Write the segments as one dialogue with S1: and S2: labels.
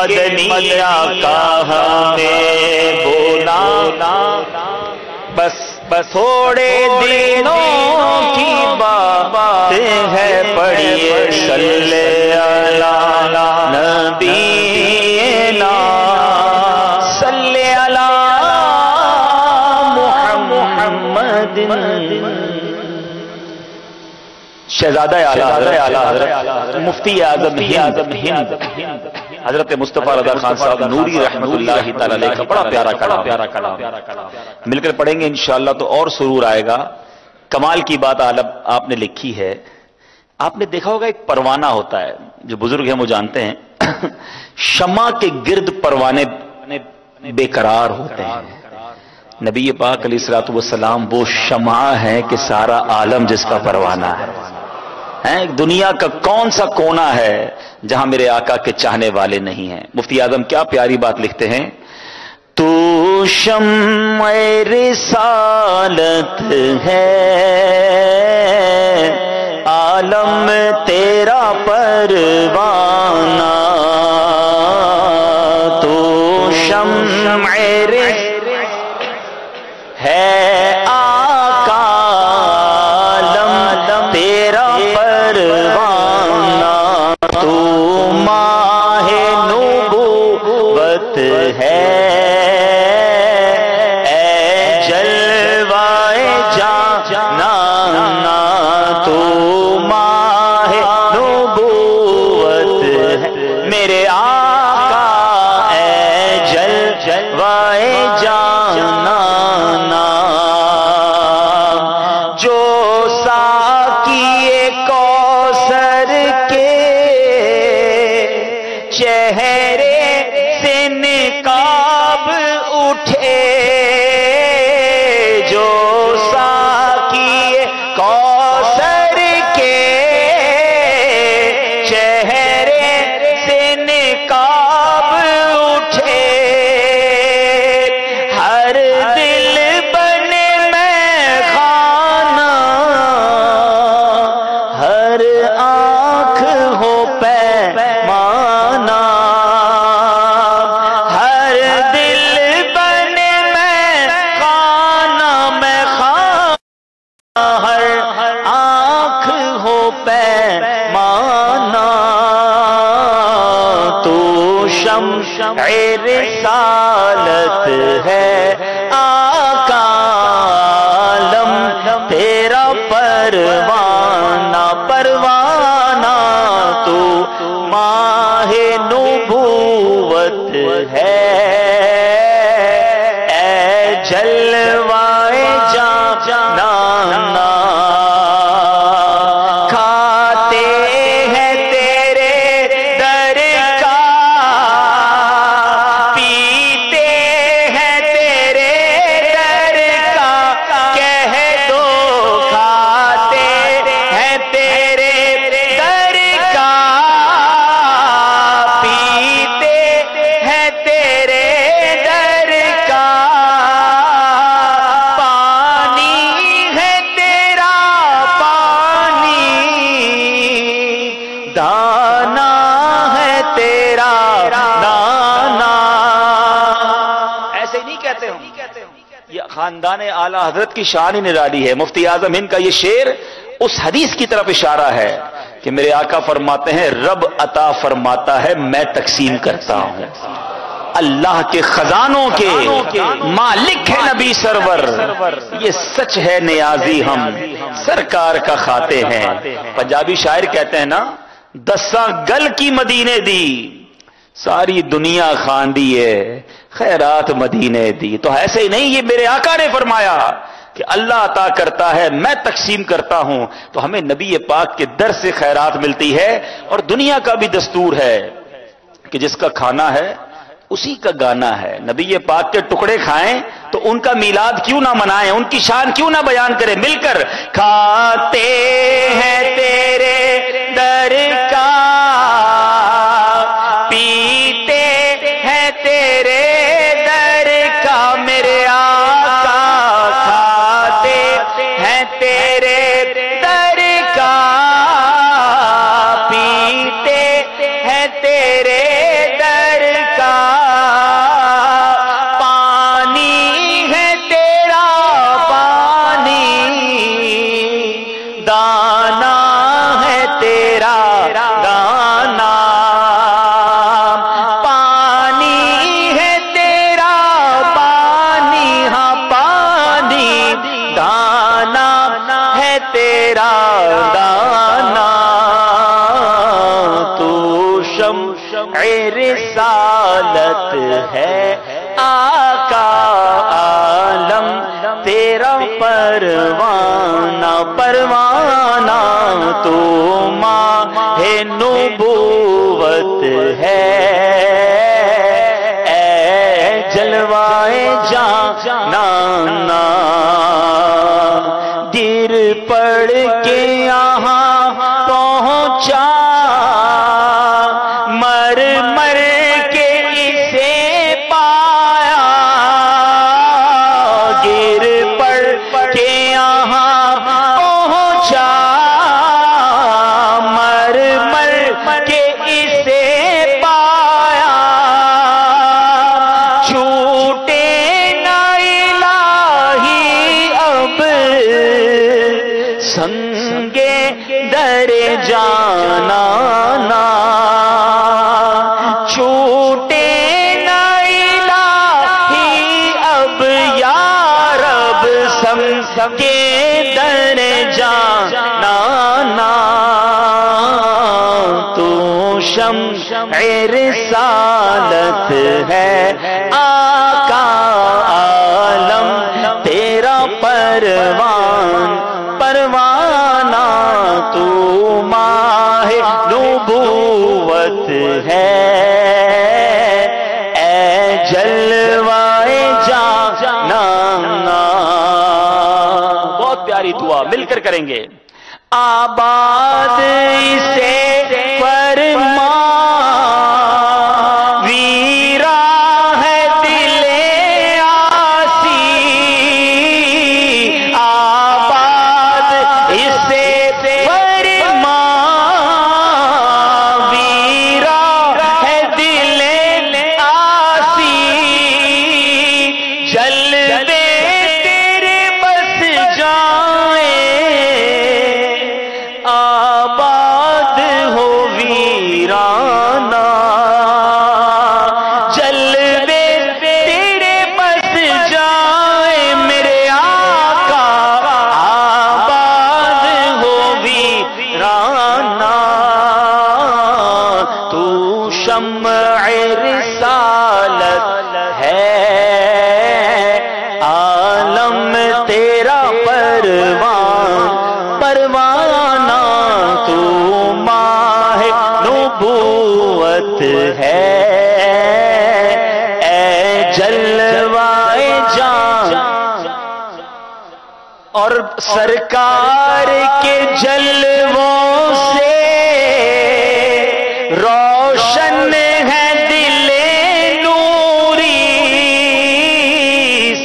S1: مدنی آقا ہمیں بولا، بس تھوڑے دنوں کی بات ہے، پڑھیے صلی علی نبینا صلی علی محمد۔ شہزادہ اعلیٰ حضرت مفتی اعظم ہند حضرت مصطفیٰ رضا خان صاحب نوری رحمۃ اللہ تعالی علیہ کا بڑا پیارا کلام مل کر پڑھیں گے انشاءاللہ تو اور سرور آئے گا۔ کمال کی بات آپ نے لکھی ہے، آپ نے دیکھا ہوگا ایک پروانہ ہوتا ہے، جو بزرگ ہیں وہ جانتے ہیں، شمع کے گرد پروانے بے قرار ہوتے ہیں۔ نبی پاک علیہ الصلوۃ والسلام وہ شمع ہے کہ سارا عالم جس کا پروانہ ہے۔ دنیا کا کون سا کونا ہے جہاں میرے آقا کے چاہنے والے نہیں ہیں؟ مفتی اعظم کیا پیاری بات لکھتے ہیں، تو شمع رسالت ہے، عالم تیرا پروانہ، تو شمع ہے آقا عالم تیرا پروانہ، تو ماہ نبوت ہے، اے جلوائے جانانا، تو ماہ نبوت ہے میرے آقا، اے جلوائے جانانا، جو ساقی کوثر کے چہرے سے نقاب اٹھے، جو ساقی کوثر کے چہرے سے نقاب اٹھے، ہر دل بنے میں خانہ، ہر آنکھ ہو پیمانہ، ہر دل بنے میں خانہ، ہر آنکھ ہو پیمانہ، تو شمع رسالت ہے، آقا عالم تیرا پروانہ، تو ماہ نبوت ہے، اے جلوائے جانانا، کھاتے ہیں تیرے در کا، پیتے ہیں تیرے در کا، کہہ دو کھاتے ہیں تیرے در کا، پیتے ہیں تیرے در کا، پانی ہے تیرا پانی، دانا ہے تیرا دانا۔ ایسے نہیں کہتے ہوں، یہ خاندان اعلی حضرت کی شان ہی نرالی ہے۔ مفتی اعظم ہند کا یہ شعر اس حدیث کی طرف اشارہ ہے کہ میرے آقا فرماتے ہیں، رب عطا فرماتا ہے میں تقسیم کرتا ہوں، اللہ کے خزانوں کے مالک ہے نبی سرور، یہ سچ ہے نیازی ہم سرکار کا کھاتے ہیں۔ پنجابی شاعر کہتے ہیں نا، دساں گل کی مدینے دی، ساری دنیا خاندی ہے خیرات مدینے دی۔ تو ایسے ہی نہیں، یہ میرے آقا نے فرمایا کہ اللہ عطا کرتا ہے میں تقسیم کرتا ہوں، تو ہمیں نبی پاک کے در سے خیرات ملتی ہے۔ اور دنیا کا بھی دستور ہے کہ جس کا کھانا ہے اسی کا گانا ہے۔ نبی پاک کے ٹکڑے کھائیں تو ان کا میلاد کیوں نہ منائیں، ان کی شان کیوں نہ بیان کریں مل کر۔ کھاتے ہیں تیرے در کا، پیتے ہیں تیرے در کا، میرے آقا کھاتے ہیں تیرے در کا، پیتے ہیں تیرے در رسالت ہے آقا عالم تیرا پروانہ پروانہ تو ماہ نبوت ہے اے جلوائے جانانا گر پڑ کے یہاں پہنچا مر مر کے اسے پایا گر پڑ کے یہاں پہنچا مر مر کے اسے پایا چھوٹے نہ الہی اب سنگے در جانا نا چھوٹے نہ الہی اب یا رب سنگے در جانا نا تو شمع رسالت ہے آقا عالم تیرا پروانہ تو ماہ نبوت ہے اے جلوائے جانانا بہت پیاری دعا مل کر کریں گے آباد اسے فرما ویرا ہے دل آسی آباد اسے فرما ویرا ہے دل آسی جلوے تیرے بس جائیں آباد ہو ویرانہ جلوے تیرے بس جائیں میرے آقا آباد ہو ویرانہ تو شمع رسالت ہے عالم تیرا پروانہ تو ماہ نبوت ہے اے جلوائے جان اور سرکار کے جلووں سے روشن ہے دل نوری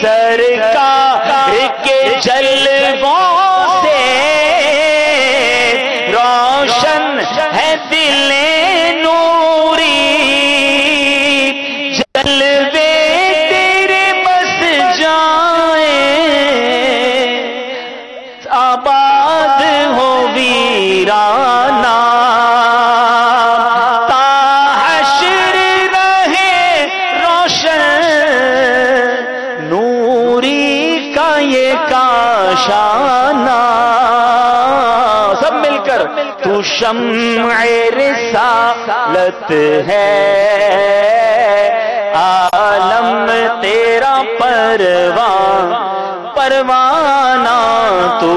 S1: سرکار کے جلووں سے روشن ہے دل نوری جلوے تیرے بس جائیں آباد ہو ویرانہ تا حشر رہے روشن نوری کا یہ کاشانہ سب مل کر تو شمع رسالت ہے عالم تیرا پروانہ تو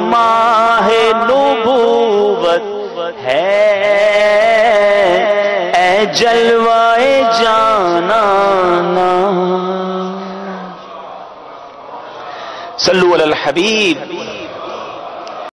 S1: ماہ نبوت ہے اے جلوائے جانانا صلو علی الحبیب